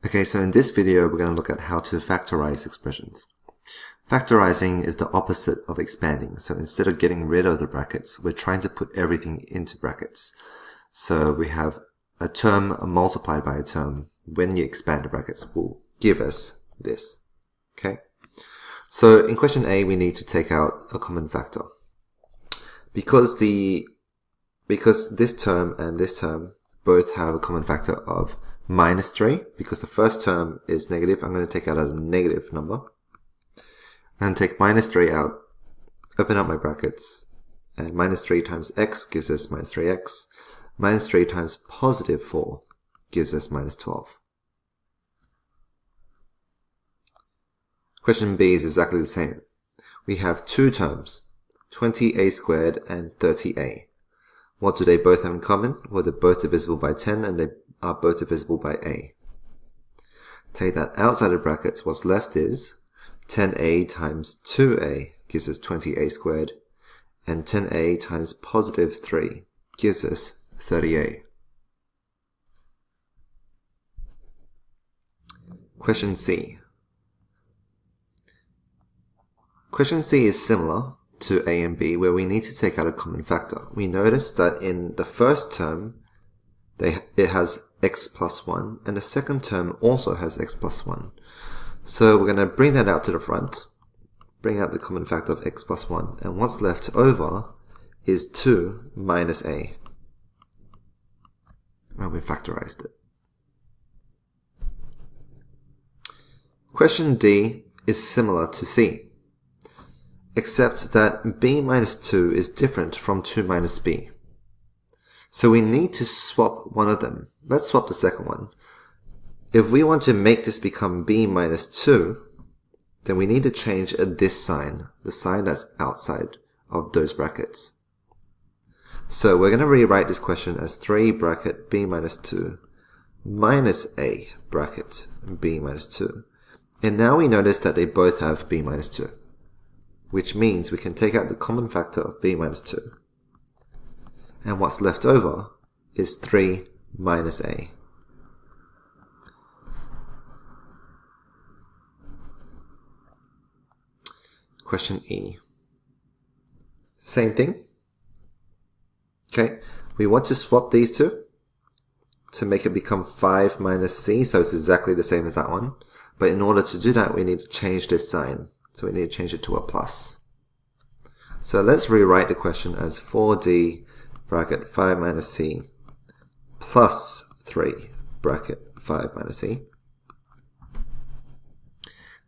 Okay, so in this video, we're going to look at how to factorize expressions. Factorizing is the opposite of expanding. So instead of getting rid of the brackets, we're trying to put everything into brackets. So we have a term multiplied by a term. When you expand the brackets, will give us this. Okay. So in question A, we need to take out a common factor. Because this term and this term both have a common factor of minus 3, because the first term is negative, I'm going to take out a negative number. And take minus 3 out, open up my brackets, and minus 3 times x gives us minus 3x. Minus 3 times positive 4 gives us minus 12. Question B is exactly the same. We have two terms, 20a squared and 30a. What do they both have in common? Well, they're both divisible by 10 and they are both divisible by a. Take that outside of brackets, what's left is 10a times 2a gives us 20a squared, and 10a times positive 3 gives us 30a. Question C. Question C is similar to A and B, where we need to take out a common factor. We notice that in the first term, it has x plus 1, and the second term also has x plus 1. So we're going to bring that out to the front, bring out the common factor of x plus 1, and what's left over is 2 minus a. Well, we factorized it. Question D is similar to C, except that b minus 2 is different from 2 minus b. So we need to swap one of them. Let's swap the second one. If we want to make this become b minus 2, then we need to change this sign, the sign that's outside of those brackets. So we're going to rewrite this question as 3 bracket b minus 2 minus a bracket b minus 2. And now we notice that they both have b minus 2, which means we can take out the common factor of b minus 2. And what's left over is 3 minus a. Question E. Same thing. Okay, we want to swap these two to make it become 5 minus c, so it's exactly the same as that one. But in order to do that, we need to change this sign. So we need to change it to a plus. So let's rewrite the question as 4d bracket 5 minus c plus 3 bracket 5 minus c.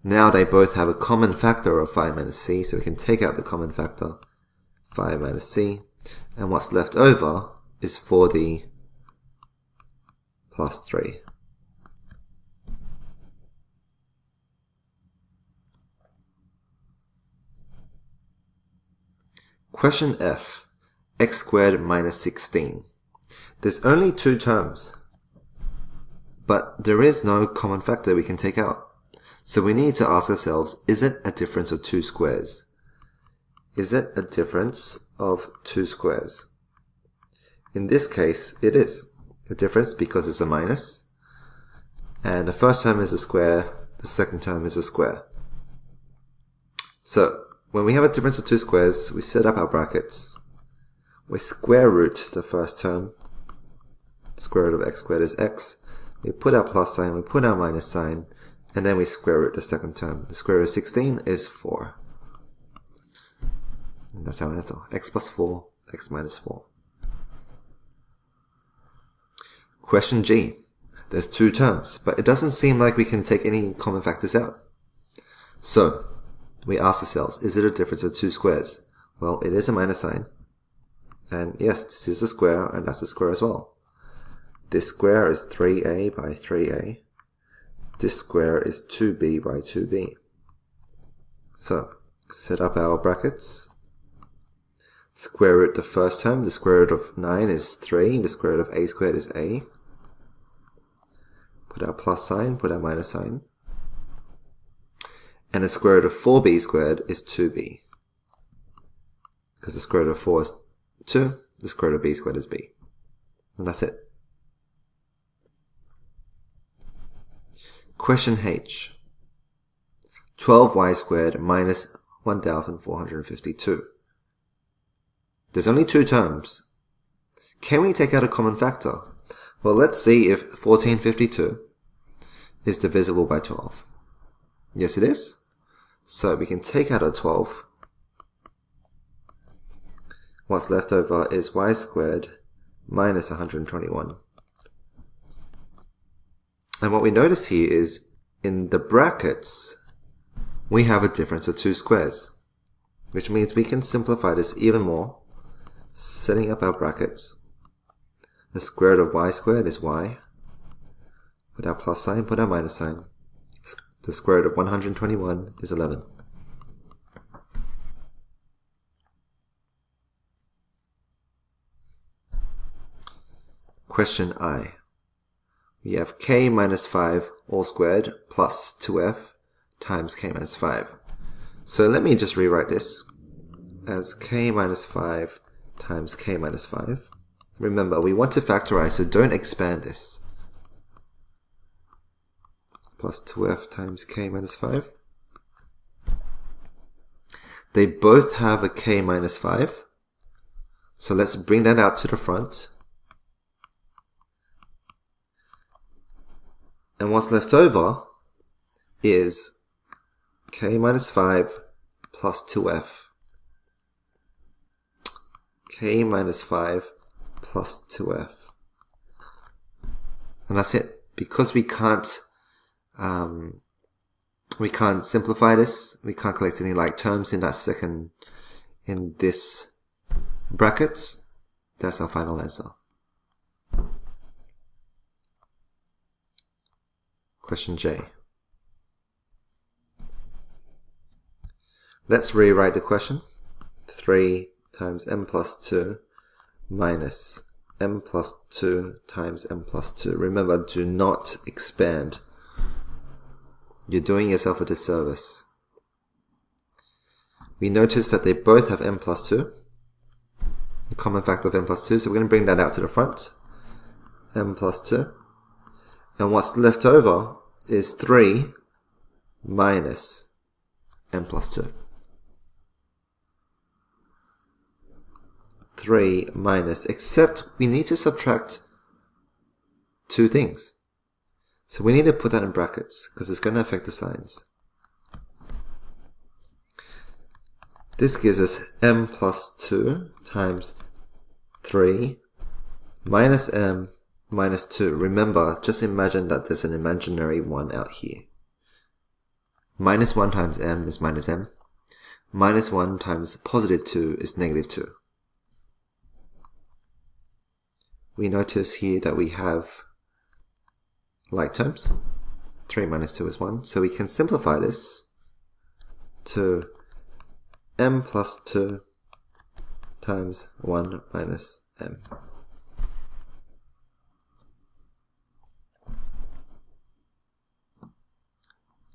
Now they both have a common factor of 5 minus c, so we can take out the common factor, 5 minus c, and what's left over is 4d plus 3. Question F, x squared minus 16. There's only two terms, but there is no common factor we can take out. So we need to ask ourselves, is it a difference of two squares? Is it a difference of two squares? In this case, it is a difference because it's a minus, and the first term is a square, the second term is a square. So when we have a difference of two squares, we set up our brackets. We square root the first term. The square root of x squared is x. We put our plus sign, we put our minus sign, and then we square root the second term. The square root of 16 is 4. And that's our answer. X plus 4, x minus 4. Question G. There's two terms, but it doesn't seem like we can take any common factors out. So we ask ourselves, is it a difference of two squares? Well, it is a minus sign. And yes, this is a square, and that's a square as well. This square is 3a by 3a. This square is 2b by 2b. So, set up our brackets. Square root the first term. The square root of 9 is 3. The square root of a squared is a. Put our plus sign, put our minus sign. And the square root of 4b squared is 2b. Because the square root of 4 is 2, the square root of b squared is b. And that's it. Question H. 12y squared minus 1452. There's only two terms. Can we take out a common factor? Well, let's see if 1452 is divisible by 12. Yes, it is. So we can take out a 12. What's left over is y squared minus 121. And what we notice here is in the brackets, we have a difference of two squares, which means we can simplify this even more, setting up our brackets. The square root of y squared is y. Put our plus sign, put our minus sign. The square root of 121 is 11. Question I. We have k minus 5 all squared plus 2f times k minus 5. So let me just rewrite this as k minus 5 times k minus 5. Remember, we want to factorize, so don't expand this. Plus 2f times k minus 5. They both have a k minus 5. So let's bring that out to the front. And what's left over is k minus 5 plus 2f. K minus 5 plus 2f. And that's it. Because we can't simplify this, we can't collect any like terms in this brackets, that's our final answer. Question J. Let's rewrite the question. 3 times m plus 2 minus m plus 2 times m plus 2. Remember, do not expand. You're doing yourself a disservice. We notice that they both have m plus 2. The common factor of m plus 2, so we're going to bring that out to the front. M plus 2. And what's left over is 3 minus m plus 2. 3 minus, except we need to subtract two things. So we need to put that in brackets, because it's going to affect the signs. This gives us m plus 2 times 3 minus m minus 2. Remember, just imagine that there's an imaginary 1 out here. Minus 1 times m is minus m. Minus 1 times positive 2 is negative 2. We notice here that we have like terms. 3 minus 2 is 1. So we can simplify this to m plus 2 times 1 minus m.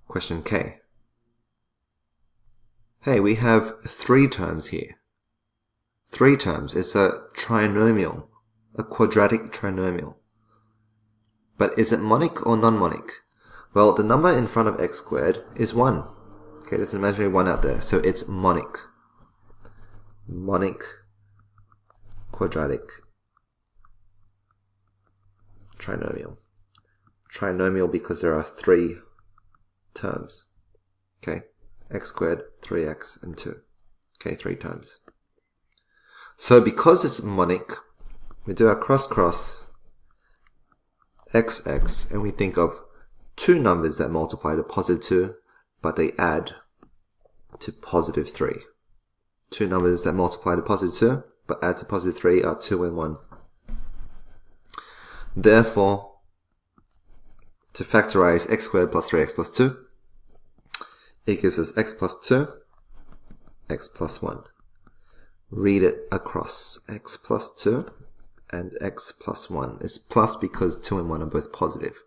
Question K. Hey, we have 3 terms here. 3 terms. It's a trinomial, a quadratic trinomial. But is it monic or non-monic? Well, the number in front of x squared is 1. Okay, there's an imaginary 1 out there, so it's monic. Monic quadratic trinomial. Trinomial because there are 3 terms. Okay, x squared, 3x, and 2. Okay, 3 terms. So because it's monic, we do our cross-cross xx, and we think of 2 numbers that multiply to positive 2, but they add to positive 3. 2 numbers that multiply to positive 2, but add to positive 3 are 2 and 1. Therefore, to factorize x squared plus 3x plus 2, it gives us x plus 2, x plus 1. Read it across. X plus 2 and x plus 1. It's plus because 2 and 1 are both positive.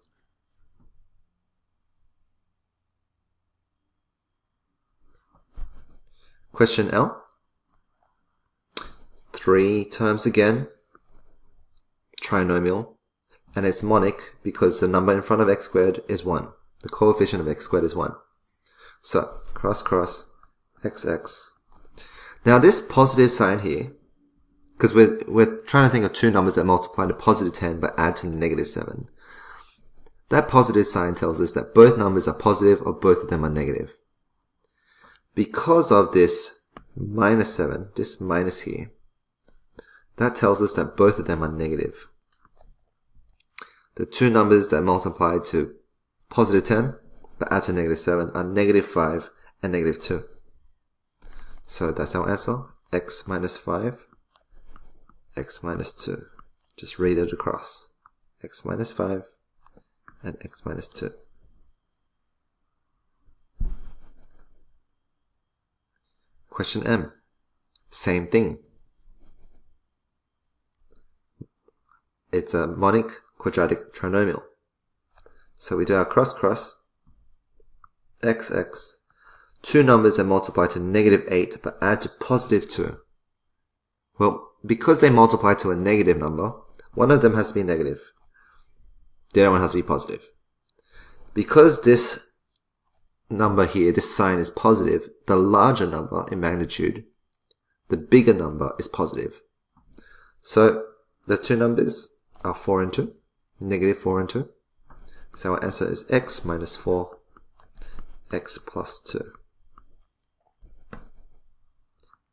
Question L. 3 terms again. Trinomial. And it's monic because the number in front of x squared is 1. The coefficient of x squared is 1. So, cross, xx. Now this positive sign here, because we're trying to think of two numbers that multiply to positive 10 but add to negative 7. That positive sign tells us that both numbers are positive or both of them are negative. Because of this minus 7, this minus here, that tells us that both of them are negative. The two numbers that multiply to positive 10 but add to negative 7 are negative 5 and negative 2. So that's our answer, x minus 5, x minus 2. Just read it across. X minus 5 and x minus 2. Question M. Same thing. It's a monic quadratic trinomial. So we do our cross, xx. Two numbers that multiply to negative 8 but add to positive 2. Well, because they multiply to a negative number, one of them has to be negative. The other one has to be positive. Because this number here, this sign is positive, the larger number in magnitude, the bigger number is positive. So the two numbers are 4 and 2, negative 4 and 2. So our answer is x minus 4, x plus 2.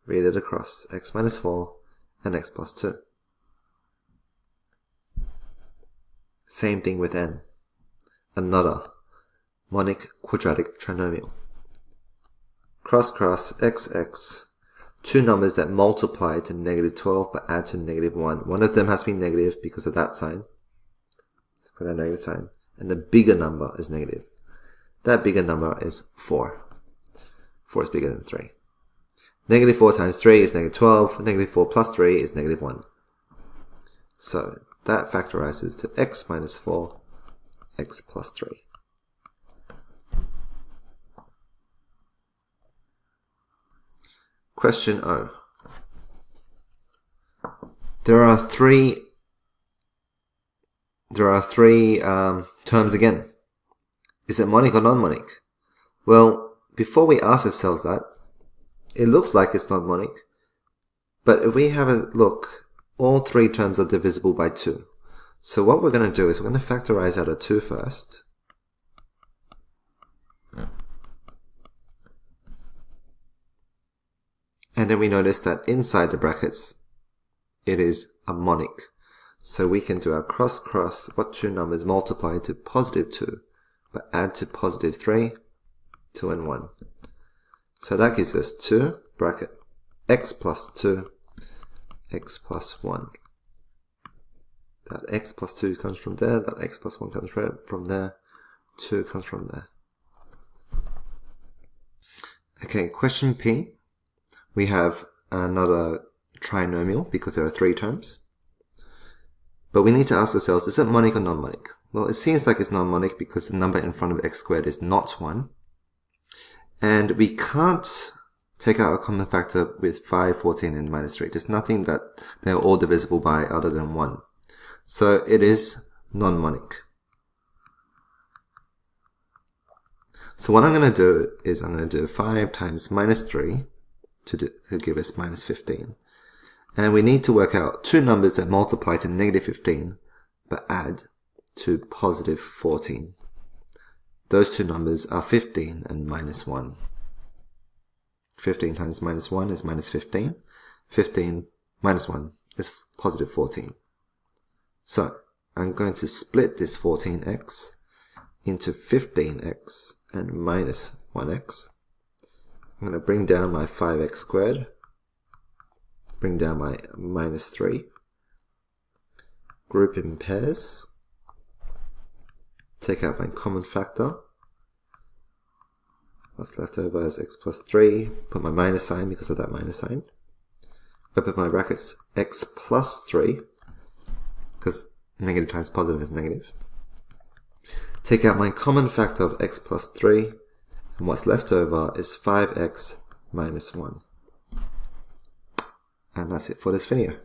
Read it across, x minus 4 and x plus 2. Same thing with n. Another monic quadratic trinomial. Cross, xx. Two numbers that multiply to negative 12 but add to negative 1. One of them has to be negative because of that sign. Let's put a negative sign. And the bigger number is negative. That bigger number is 4. 4 is bigger than 3. Negative 4 times 3 is negative 12. Negative 4 plus 3 is negative 1. So that factorizes to x minus 4, x plus 3. Question O. There are three terms again. Is it monic or non-monic? Well, before we ask ourselves that, it looks like it's not monic. But if we have a look, all three terms are divisible by 2. So what we're going to do is we're going to factorize out a 2 first. And then we notice that inside the brackets, it is a monic. So we can do our cross, what two numbers multiply to positive 2, but add to positive 3, 2 and 1. So that gives us 2, bracket, x plus 2, x plus 1. That x plus 2 comes from there, that x plus 1 comes from there, 2 comes from there. Okay, question P. We have another trinomial because there are 3 terms. But we need to ask ourselves, is it monic or non-monic? Well, it seems like it's non-monic because the number in front of x squared is not 1. And we can't take out a common factor with 5, 14, and minus 3. There's nothing that they're all divisible by other than 1. So it is non-monic. So what I'm going to do is I'm going to do 5 times minus 3 to give us minus 15. And we need to work out two numbers that multiply to negative 15 but add to positive 14. Those two numbers are 15 and minus 1. 15 times minus 1 is minus 15. 15 minus 1 is positive 14. So I'm going to split this 14x into 15x and minus 1x. I'm going to bring down my 5x squared, bring down my minus 3, group in pairs, take out my common factor. What's left over is x plus 3, put my minus sign because of that minus sign. Open my brackets, x plus 3, because negative times positive is negative. Take out my common factor of x plus 3, and what's left over is 5x minus 1. And that's it for this video.